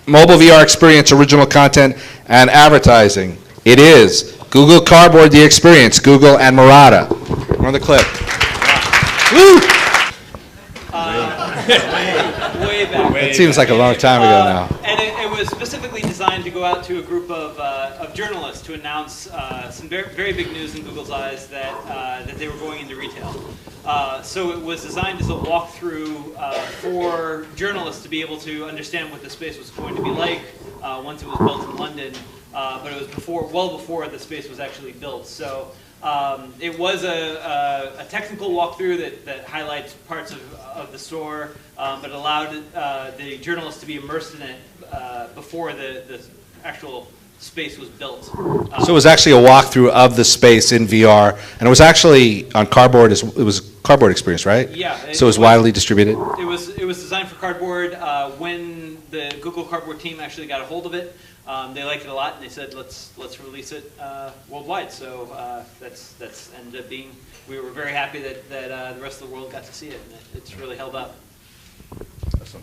mobile VR experience, original content, and advertising. It is Google Cardboard, the experience, Google and Murata. Run the clip. Woo! Way back. It seems like a long time ago now. And it was specifically designed to go out to a group of journalists to announce some very big news in Google's eyes that they were going into retail. So it was designed as a walkthrough for journalists to be able to understand what the space was going to be like once it was built in London. But it was well before the space was actually built. So it was a technical walkthrough that highlights parts of the store, but allowed the journalists to be immersed in it before the actual space was built. So it was actually a walkthrough of the space in VR, and it was actually on Cardboard. It was Cardboard experience, right? Yeah. So it was widely distributed. It was designed for Cardboard. When the Google Cardboard team actually got a hold of it, they liked it a lot, and they said, "Let's release it worldwide." So that's ended up being. We were very happy that the rest of the world got to see it, and it's really held up. Awesome.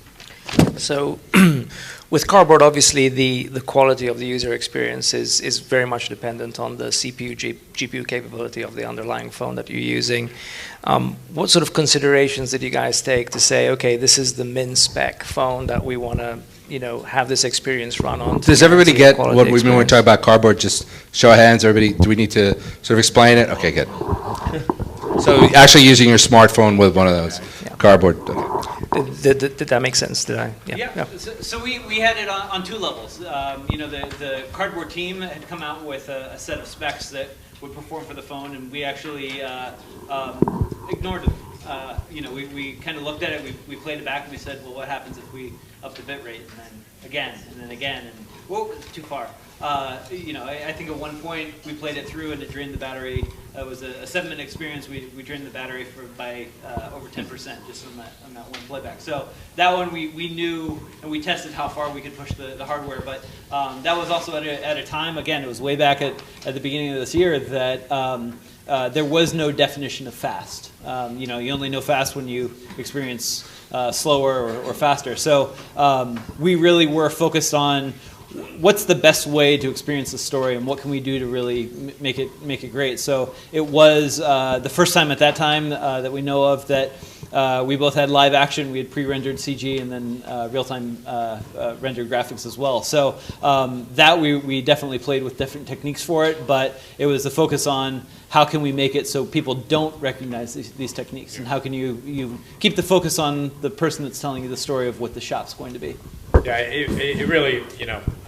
So with Cardboard, obviously the quality of the user experience is very much dependent on the CPU, GPU capability of the underlying phone that you're using. What sort of considerations did you guys take to say, okay, this is the min spec phone that we want to have this experience run on? Does everybody get what we mean when we talk about Cardboard? Just show of hands, everybody. Do we need to sort of explain it? Okay, good. So actually using your smartphone with one of those Cardboard. Did that make sense? Did I? Yeah. So we had it on two levels. The Cardboard team had come out with a set of specs that would perform for the phone, and we actually ignored them. We kind of looked at it, we played it back, and we said, well, what happens if we up the bit rate, and then again, and whoa, it's too far. I think at one point we played it through and it drained the battery. It was a 7-minute experience. We drained the battery by over 10% just on that one playback. So that one we knew, and we tested how far we could push the hardware. But that was also at a time, again, it was way back at the beginning of this year, that there was no definition of fast. You only know fast when you experience slower or faster. So we really were focused on what's the best way to experience the story, and what can we do to really make it great. So it was the first time at that time that we know of that we both had live action. We had pre-rendered CG and then real-time rendered graphics as well. So that we definitely played with different techniques for it, but it was the focus on how can we make it so people don't recognize these techniques, and how can you keep the focus on the person that's telling you the story of what the shop's going to be. Yeah, it really,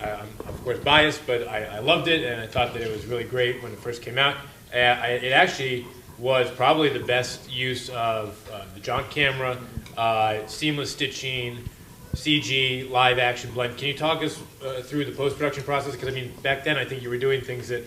I'm of course biased, but I loved it, and I thought that it was really great when it first came out. It actually was probably the best use of the jaunt camera, seamless stitching, CG, live action blend. Can you talk us through the post-production process? Because back then I think you were doing things that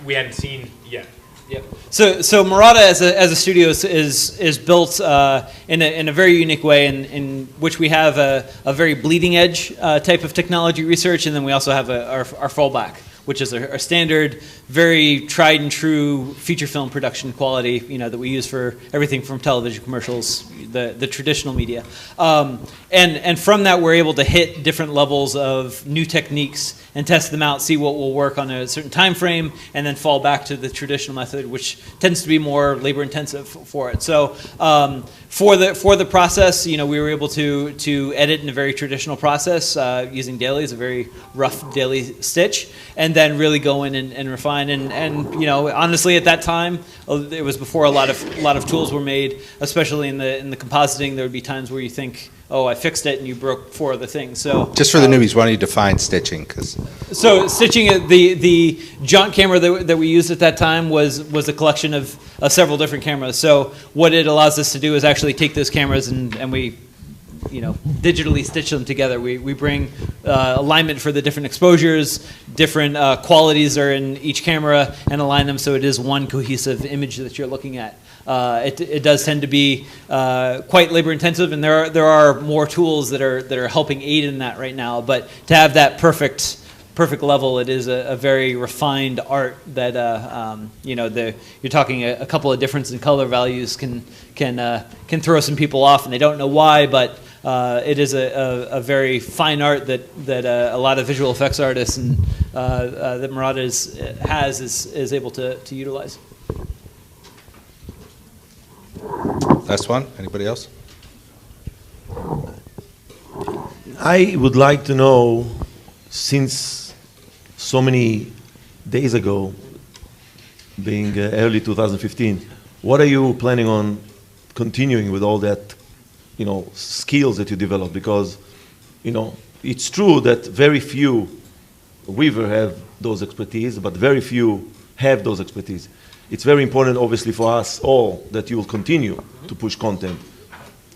we hadn't seen yet. Yep. So Murata as a studio is built in a very unique way, in which we have a very bleeding edge type of technology research, and then we also have our fallback, which is our standard, very tried and true feature film production quality, that we use for everything from television commercials, the traditional media. And from that, we're able to hit different levels of new techniques and test them out, see what will work on a certain time frame, and then fall back to the traditional method, which tends to be more labor intensive for it. So for the process, we were able to edit in a very traditional process using dailies, a very rough daily stitch, and then really go in and refine. And honestly, at that time, it was before a lot of tools were made, especially in the compositing. There would be times where you think, oh, I fixed it, and you broke 4 other things. So just for the newbies, why don't you define stitching? So stitching, the jaunt camera that we used at that time was a collection of several different cameras. So what it allows us to do is actually take those cameras and we digitally stitch them together. We bring alignment for the different exposures, different qualities are in each camera, and align them so it is one cohesive image that you're looking at. It does tend to be quite labor intensive, and there are more tools that are helping aid in that right now. But to have that perfect level, it is a very refined art that you're talking a couple of difference in color values can throw some people off, and they don't know why, but it is a very fine art that a lot of visual effects artists and that Murata is able to utilize. Last one, anybody else? I would like to know, since so many days ago, being early 2015, what are you planning on continuing with all that, skills that you developed? Because, it's true that very few weavers have those expertise, but very few have those expertise. It's very important, obviously, for us all that you will continue to push content,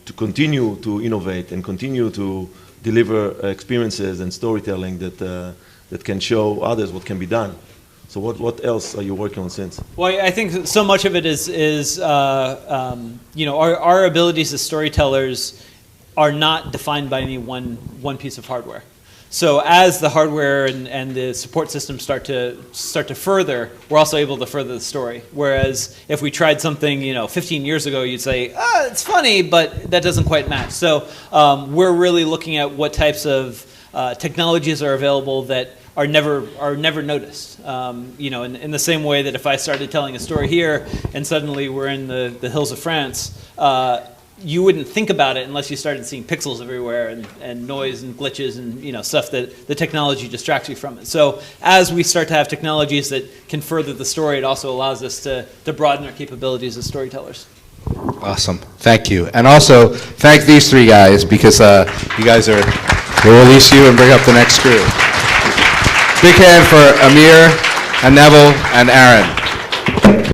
to continue to innovate, and continue to deliver experiences and storytelling that can show others what can be done. So what else are you working on since? Well, I think so much of it is our abilities as storytellers are not defined by any one piece of hardware. So as the hardware and the support systems start to further, we're also able to further the story. Whereas if we tried something 15 years ago, you'd say, it's funny, but that doesn't quite match. So we're really looking at what types of technologies are available that are never noticed. In the same way that if I started telling a story here and suddenly we're in the hills of France, you wouldn't think about it unless you started seeing pixels everywhere and noise and glitches and stuff that the technology distracts you from it. So as we start to have technologies that can further the story, it also allows us to broaden our capabilities as storytellers. Awesome, thank you. And also, thank these three guys, because you guys will release you and bring up the next crew. Big hand for Amir, and Neville, and Aaron.